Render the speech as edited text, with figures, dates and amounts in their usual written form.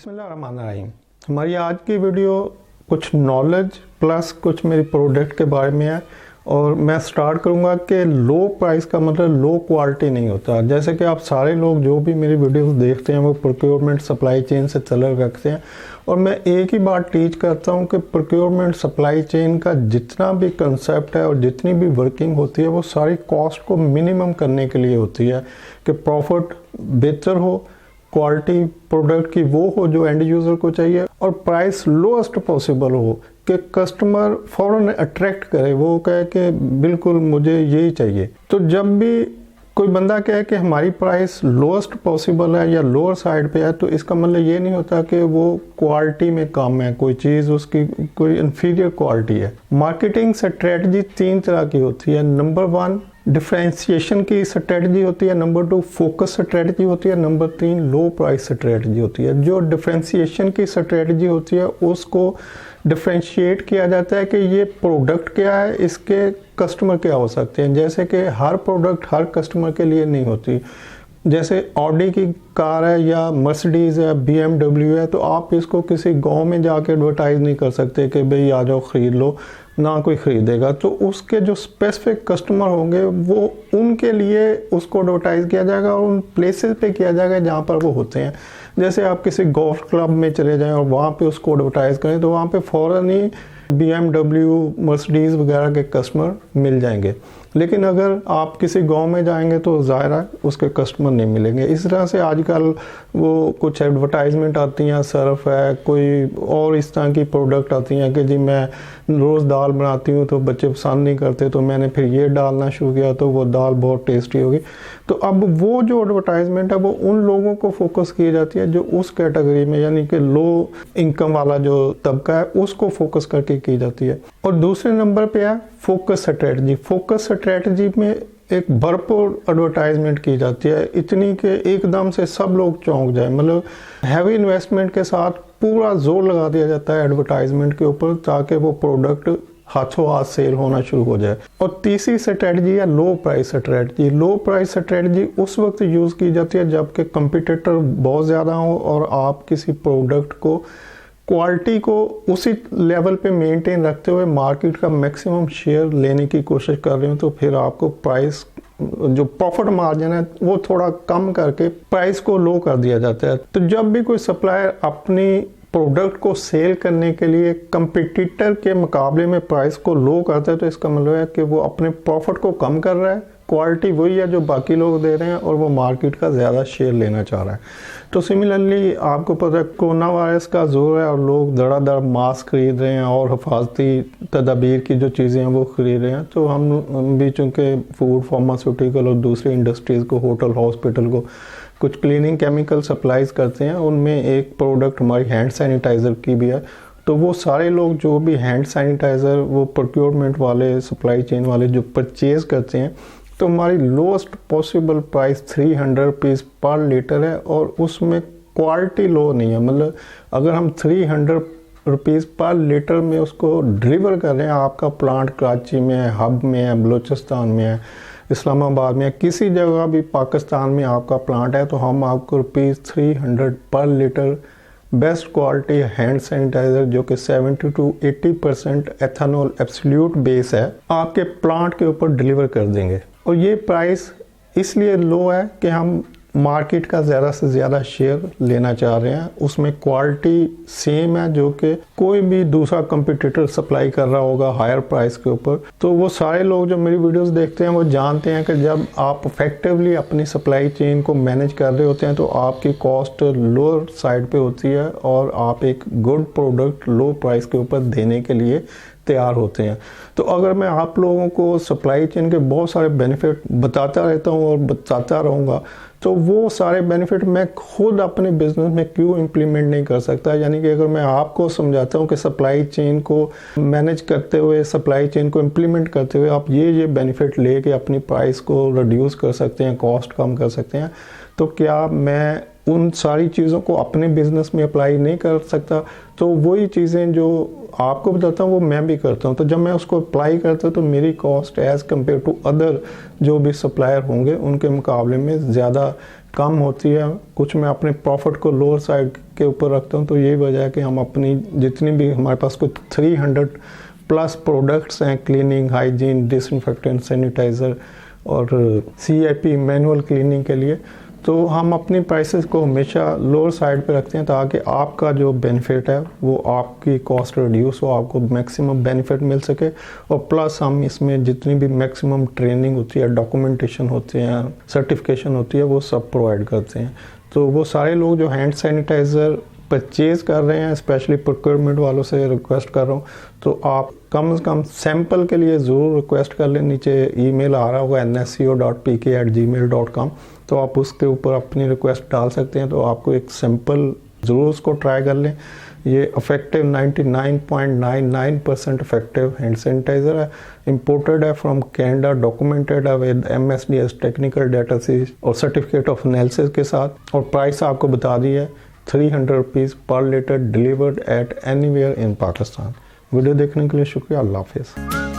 बिस्मिल्लाहिर्रहमानिर्रहीम। हमारी आज की वीडियो कुछ नॉलेज प्लस कुछ मेरी प्रोडक्ट के बारे में है और मैं स्टार्ट करूंगा कि लो प्राइस का मतलब लो क्वालिटी नहीं होता। जैसे कि आप सारे लोग जो भी मेरी वीडियोस देखते हैं वो प्रोक्योरमेंट सप्लाई चेन से चल रखते हैं और मैं एक ही बात टीच करता हूं कि प्रोक्योरमेंट सप्लाई चेन का जितना भी कंसेप्ट है और जितनी भी वर्किंग होती है वो सारी कॉस्ट को मिनिमम करने के लिए होती है कि प्रॉफिट बेहतर हो, क्वालिटी प्रोडक्ट की वो हो जो एंड यूज़र को चाहिए और प्राइस लोएस्ट पॉसिबल हो कि कस्टमर फ़ौरन अट्रैक्ट करे, वो कहे कि बिल्कुल मुझे यही चाहिए। तो जब भी कोई बंदा कहे कि हमारी प्राइस लोएस्ट पॉसिबल है या लोअर साइड पे है तो इसका मतलब ये नहीं होता कि वो क्वालिटी में कम है, कोई चीज़ उसकी कोई इन्फीरियर क्वालिटी है। मार्केटिंग स्ट्रेटजी 3 तरह की होती है। नंबर 1 डिफरेंशिएशन की स्ट्रेटजी होती है, नंबर 2 फोकस स्ट्रेटजी होती है, नंबर 3 लो प्राइस स्ट्रेटजी होती है। जो डिफरेंशिएशन की स्ट्रेटजी होती है उसको डिफरेंशिएट किया जाता है कि ये प्रोडक्ट क्या है, इसके कस्टमर क्या हो सकते हैं। जैसे कि हर प्रोडक्ट हर कस्टमर के लिए नहीं होती। जैसे ऑडी की कार है या मर्सिडीज़ है, BMW है, तो आप इसको किसी गांव में जाके एडवर्टाइज नहीं कर सकते कि भाई आ जाओ ख़रीद लो, ना कोई ख़रीदेगा। तो उसके जो स्पेसिफिक कस्टमर होंगे वो उनके लिए उसको एडवर्टाइज़ किया जाएगा और उन प्लेसेस पे किया जाएगा जहाँ पर वो होते हैं। जैसे आप किसी गोल्फ क्लब में चले जाएं और वहाँ पे उसको एडवर्टाइज़ करें तो वहाँ पे फ़ौरन ही BMW, मर्सिडीज़ वगैरह के कस्टमर मिल जाएंगे। लेकिन अगर आप किसी गांव में जाएंगे तो ज़ाहिर है उसके कस्टमर नहीं मिलेंगे। इस तरह से आजकल वो कुछ एडवर्टाइजमेंट आती हैं, सर्फ है, कोई और इस तरह की प्रोडक्ट आती हैं कि जी मैं रोज़ दाल बनाती हूँ तो बच्चे पसंद नहीं करते तो मैंने फिर ये डालना शुरू किया तो वो दाल बहुत टेस्टी होगी। तो अब वो जो एडवर्टाइजमेंट है वो उन लोगों को फोकस की जाती है जो उस कैटेगरी में, यानी कि लो इनकम वाला जो तबका है उसको फोकस करके की जाती है। और दूसरे नंबर पे है फोकस स्ट्रेटजी। फोकस स्ट्रेटजी में एक भरपूर एडवर्टाइजमेंट की जाती है, इतनी कि एकदम से सब लोग चौंक जाए। मतलब हैवी इन्वेस्टमेंट के साथ पूरा जोर लगा दिया जाता है एडवर्टाइजमेंट के ऊपर ताकि वो प्रोडक्ट हाथों हाथ सेल होना शुरू हो जाए। और तीसरी स्ट्रेटजी है लो प्राइस स्ट्रेटजी। लो प्राइस स्ट्रेटजी उस वक्त यूज़ की जाती है जबकि कंपटीटर बहुत ज़्यादा हो और आप किसी प्रोडक्ट को क्वालिटी को उसी लेवल पे मेंटेन रखते हुए मार्केट का मैक्सिमम शेयर लेने की कोशिश कर रहे हो तो फिर आपको प्राइस जो प्रॉफिट मार्जिन है वो थोड़ा कम करके प्राइस को लो कर दिया जाता है। तो जब भी कोई सप्लायर अपनी प्रोडक्ट को सेल करने के लिए कंपटीटर के मुकाबले में प्राइस को लो करता है तो इसका मतलब है कि वो अपने प्रॉफिट को कम कर रहा है, क्वालिटी वही है जो बाकी लोग दे रहे हैं और वो मार्केट का ज़्यादा शेयर लेना चाह रहा है। तो सिमिलरली आपको पता है कोरोना वायरस का जोर है और लोग धड़ाधड़ मास्क खरीद रहे हैं और हिफाजती तदाबीर की जो चीज़ें हैं वो खरीद रहे हैं। तो हम भी चूँकि फूड, फार्मास्यूटिकल और दूसरी इंडस्ट्रीज़ को, होटल, हॉस्पिटल को कुछ क्लीनिंग केमिकल सप्लाईज करते हैं, उनमें एक प्रोडक्ट हमारी हैंड सैनिटाइज़र की भी है। तो वो सारे लोग जो भी हैंड सैनिटाइज़र वो प्रोक्योरमेंट वाले, सप्लाई चेन वाले जो परचेज़ करते हैं तो हमारी लोएस्ट पॉसिबल प्राइस 300 रुपीज़ पर लीटर है और उसमें क्वालिटी लो नहीं है। मतलब अगर हम 300 रुपीज़ पर लीटर में उसको डिलीवर कर रहे हैं, आपका प्लांट कराची में है, हब में है, बलूचिस्तान में है, इस्लामाबाद में है, किसी जगह भी पाकिस्तान में आपका प्लांट है तो हम आपको रुपीज़ 300 पर litre best quality hand sanitiser जो कि 70 to 80% एथेनॉल एब्सोल्यूट बेस है आपके प्लांट के ऊपर डिलीवर कर देंगे। और ये प्राइस इसलिए लो है कि हम मार्केट का ज़्यादा से ज़्यादा शेयर लेना चाह रहे हैं। उसमें क्वालिटी सेम है जो कि कोई भी दूसरा कंपटीटर सप्लाई कर रहा होगा हायर प्राइस के ऊपर। तो वो सारे लोग जो मेरी वीडियोस देखते हैं वो जानते हैं कि जब आप इफेक्टिवली अपनी सप्लाई चेन को मैनेज कर रहे होते हैं तो आपकी कॉस्ट लोअर साइड पे होती है और आप एक गुड प्रोडक्ट लो प्राइस के ऊपर देने के लिए तैयार होते हैं। तो अगर मैं आप लोगों को सप्लाई चेन के बहुत सारे बेनिफिट बताता रहता हूँ और बताता रहूँगा तो वो सारे बेनिफिट मैं खुद अपने बिजनेस में क्यों इम्प्लीमेंट नहीं कर सकता। यानी कि अगर मैं आपको समझाता हूँ कि सप्लाई चेन को मैनेज करते हुए, सप्लाई चेन को इम्प्लीमेंट करते हुए आप ये बेनिफिट लेके अपनी प्राइस को रिड्यूस कर सकते हैं, कॉस्ट कम कर सकते हैं, तो क्या मैं उन सारी चीज़ों को अपने बिजनेस में अप्लाई नहीं कर सकता? तो वही चीज़ें जो आपको बताता हूँ वो मैं भी करता हूँ। तो जब मैं उसको अप्लाई करता हूँ तो मेरी cost as compare to other जो भी सप्लायर होंगे उनके मुकाबले में ज़्यादा कम होती है। कुछ मैं अपने प्रॉफिट को लोअर साइड के ऊपर रखता हूँ। तो यही वजह है कि हम अपनी जितनी भी हमारे पास कुछ 300 प्लस प्रोडक्ट्स हैं, क्लीनिंग, हाइजीन, डिसइंफेक्टेंट, सैनिटाइज़र और CIP मैनुअल क्लीनिंग के लिए, तो हम अपनी प्राइसेस को हमेशा लोअर साइड पे रखते हैं ताकि आपका जो बेनिफिट है वो आपकी कॉस्ट रिड्यूस हो, आपको मैक्सिमम बेनिफिट मिल सके। और प्लस हम इसमें जितनी भी मैक्सिमम ट्रेनिंग होती है, डॉक्यूमेंटेशन होते हैं, सर्टिफिकेशन होती है, वो सब प्रोवाइड करते हैं। तो वो सारे लोग जो हैंड सैनिटाइज़र परचेज़ कर रहे हैं, स्पेशली प्रोक्योरमेंट वालों से रिक्वेस्ट कर रहा हूँ, तो आप कम से कम सैम्पल के लिए ज़रूर रिक्वेस्ट कर लें। नीचे ईमेल आ रहा होगा nsco.pk@gmail.com, तो आप उसके ऊपर अपनी रिक्वेस्ट डाल सकते हैं। तो आपको एक सैम्पल ज़रूर उसको ट्राई कर लें। ये इफेक्टिव 99.99% इफेक्टिव हैंड सैनिटाइज़र है, इंपोर्टेड है फ्रॉम कैनेडा, डॉक्यूमेंटेड है with MSDS technical data series और सर्टिफिकेट ऑफ एनालिसिस के साथ। और प्राइस आपको बता दी है 300 रुपीज़ पर litre, delivered eight anywhere in Pakistan. Video देखने के लिए शुक्रिया। अल्लाह हाफिज़।